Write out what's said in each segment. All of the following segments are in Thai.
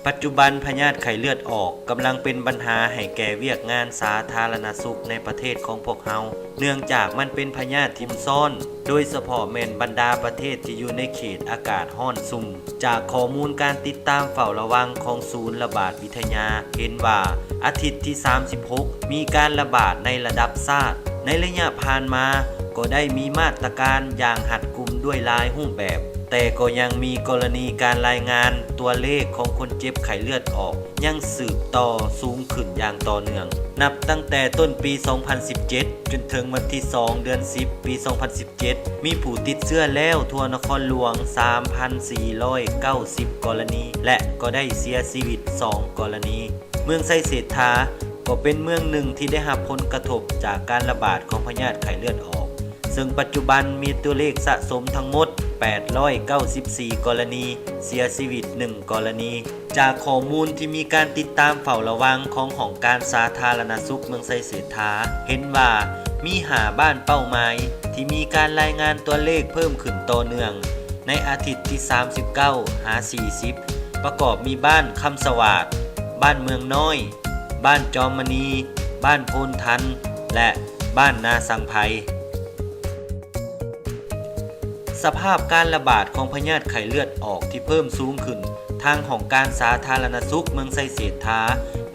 ปัจจุบันพยาธิไข้เลือดออกกำลังเป็นปัญหาให้แก่เวียกงานสาธารณสุขในประเทศของพวกเฮาเนื่องจากมันเป็นพยาธิทิมซ่อนโดยเฉพาะแม่นบรรดาประเทศที่อยู่ในเขตอากาศร้อนสุ่มจากข้อมูลการติดตามเฝ้าระวังของศูนย์ระบาดวิทยาเห็นว่าอาทิตย์ที่36มีการระบาดในระดับชาติในระยะผ่านมาก็ได้มีมาตรการอย่างหัดกุมด้วยหลายรูปแบบแต่ก็ยังมีกรณีการรายงานตัวเลขของคนเจ็บไข้เลือดออกยังสืบต่อสูงขึ้นอย่างต่อเนื่องนับตั้งแต่ต้นปี 2017 จนถึงวันที่ 2 เดือน 10 ปี 2017 มีผู้ติดเชื้อแล้วทั่วนครหลวง 3,490 กรณีและก็ได้เสียชีวิต 2 กรณีเมืองไซเศรษฐาก็เป็นเมืองหนึ่งที่ได้รับผลกระทบจากการระบาดของพยาธิไข้เลือดออกซึ่งปัจจุบันมีตัวเลขสะสมทั้งหมด894 กรณีเสียชีวิต 1 กรณีจากข้อมูลที่มีการติดตามเฝ้าระวังของหองการสาธารณสุขเมืองไซเศรษฐาเห็นว่ามี5บ้านเป้าหมายที่มีการรายงานตัวเลขเพิ่มขึ้นต่อเนื่องในอาทิตย์ที่39หา40ประกอบมีบ้านคำสวาดบ้านเมืองน้อยบ้านจอมมณีบ้านโพนทันและบ้านนาสังไพสภาพการระบาดของพยาธิไข้เลือดออกที่เพิ่มสูงขึ้นทางของการสาธารณสุขเมืองไซเศรษฐา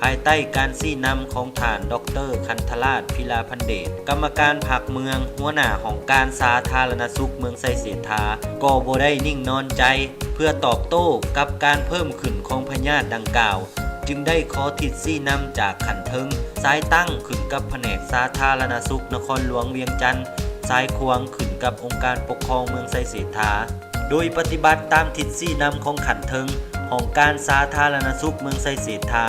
ภายใต้การชี้นำของท่านดร.คันธราชพิลาพันเดชกรรมการพรรคเมืองหัวหน้าของการสาธารณสุขเมืองไซเศรษฐาก็บ่ได้นิ่งนอนใจเพื่อตอบโต้กับการเพิ่มขึ้นของพยาธิดังกล่าวจึงได้ขอทิศชี้นำจากขันเทิงสายตั้งขึ้นกับแผนกสาธารณสุขนครหลวงเวียงจันทร์สายควงขึ้นกับองค์การปกครองเมืองไซเศรษฐาโดยปฏิบัติตามทิศชี้นำของขันเทิงของการสาธารณสุขเมืองไซเศรษฐา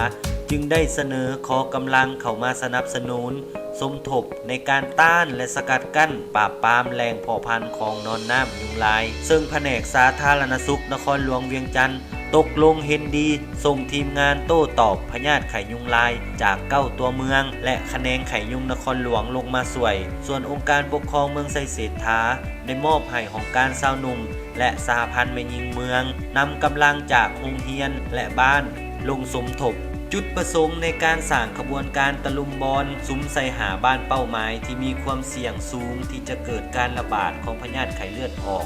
จึงได้เสนอขอกำลังเข้ามาสนับสนุนสมทบในการต้านและสกัดกั้นปราบปรามแหล่งเพาะพันธุ์ของนอนน้ำยุงลายซึ่งแผนกสาธารณสุขนครหลวงเวียงจันทร์ตกลงเห็นดีส่งทีมงานโต้ตอบพยาธิไข้ยุงลายจาก9ตัวเมืองและแขนงไข้ยุงนครหลวงลงมาช่วยส่วนองค์การปกครองเมืองไซเศรษฐาได้มอบให้ของการชาวหนุ่มและสหพันธ์แม่หญิงเมืองนำกำลังจากโรงเรียนและบ้านลงสมทบจุดประสงค์ในการสร้างขบวนการตะลุมบอลสุมใส่หาบ้านเป้าหมายที่มีความเสี่ยงสูงที่จะเกิดการระบาดของพยาธิไข้เลือดออก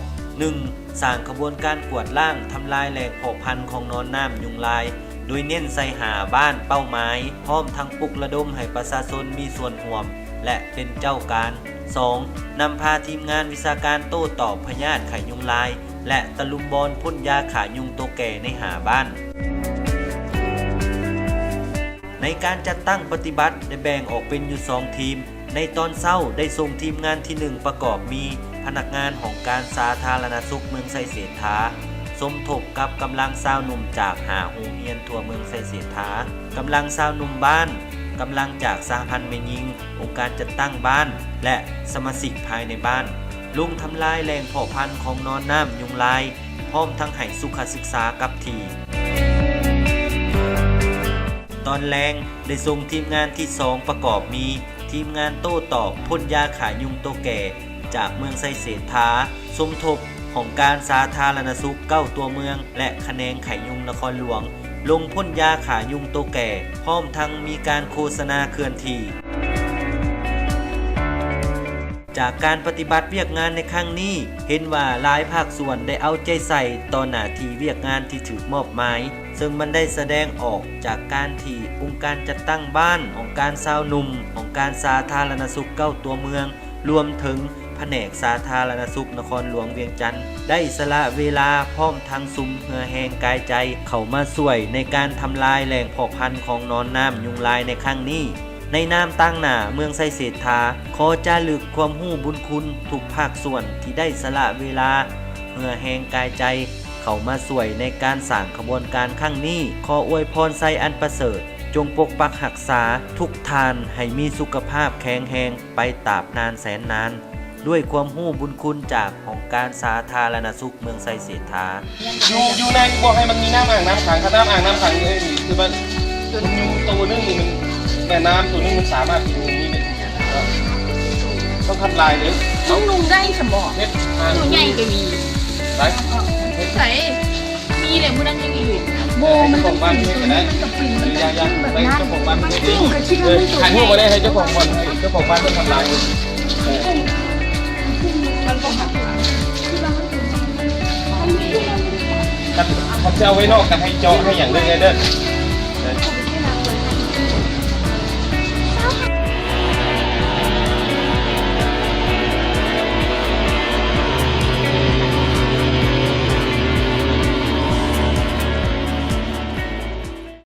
1. สร้างขบวนการกวดล้างทำลายแหล่งเพาะพันธุ์ของนอนน้ำยุงลายโดยเน้นใส่หาบ้านเป้าหมายพร้อมทั้งปลุกระดมให้ประชาชนมีส่วนร่วมและเป็นเจ้าการ 2. นำพาทีมงานวิชาการโต้ตอบพยาธิไข้ยุงลายและตะลุมบอลพ่นยาขายุงตัวแก่ในหาบ้านในการจัดตั้งปฏิบัติได้แบ่งออกเป็นอยู่2ทีมในตอนเช้าได้ส่งทีมงานที่1ประกอบมีพนักงานของการสาธารณสุขเมืองไซเศรษฐาสมทบกับกำลังชาวหนุ่มจากหาโรงเรียนทั่วเมืองไซเศรษฐากำลังชาวหนุ่มบ้านกำลังจากสหพันธ์แม่หญิงองค์การจัดตั้งบ้านและสมาชิกภายในบ้านลุงทำลายแหล่งเพาะพันธุ์ของนอนน้ำยุงลายพร้อมทั้งให้สุขศึกษากับทีตอนแรงได้ส่งทีมงานที่2ประกอบมีทีมงานโต้ตอบพ่นยาขายุงตัวแก่จากเมืองไซเศรษฐาสมทบของการสาธารณสุข9ตัวเมืองและแขนงไข้ยุงนครหลวงลงพ่นยาขายุงตัวแก่พร้อมทั้งมีการโฆษณาเคลื่อนที่จากการปฏิบัติเวียกงานในครั้งนี้เห็นว่าหลายภาคส่วนได้เอาใจใส่ต่อหน้าที่เวียกงานที่ถูกมอบหมายซึ่งมันได้แสดงออกจากการที่องค์การจัดตั้งบ้านองค์การชาวหนุ่มองค์การสาธารณสุข9ตัวเมืองรวมถึงแผนกสาธารณสุขนครหลวงเวียงจันทร์ได้สละเวลาพร้อมทั้งซุมเหือแหงกายใจเข้ามาช่วยในการทำลายแหล่งเพาะพันธุ์ของนอนน้ำยุงลายในครั้งนี้ในนามตั้งหน้าเมืองไซเศรษฐาขอจารึกความหู้บุญคุณทุกภาคส่วนที่ได้สละเวลาเหือแหงกายใจเข้ามาช่วยในการสร้างขบวนการครั้งนี้ขออวยพรไซอันประเสริฐจงปกปักรักษาทุกท่านให้มีสุขภาพแข็งแรงไปตราบนานแสนนานด้วยความหู้บุญคุณจากของการสาธารณสุขเมืองไซเศรษฐาอยู่ในบอกให้มันมีน้ำอ่างน้ำขังถ้าน้ำอ่างน้ำขังเลยคือมันอยู่ตัวนึงนี่มันแม่น้ำตัวนึงมันสามารถอยู่นี้ต้องทำลายเลยนุ่งได้สมองนุ่งใหญ่ก็มีใส่มีเลยมูดังยังอยู่ โบมัน เจ้าของบ้านไม่ได้ กับปิ่นมัน ยา จะ ๆ แบบ ไป นั้น เจ้าของบ้าน มัน ไม่ กิ้ ได้ งกับชิ้น เอ มัน อ ไม่สวย ถ่ายรูปมาได้ให้เจ้าของบ้านเจ้าของบ้านต้องทำลายมัน มันก็หัก ถ้าจะเอาไว้นอกกันให้เจาะให้อย่างเด้อ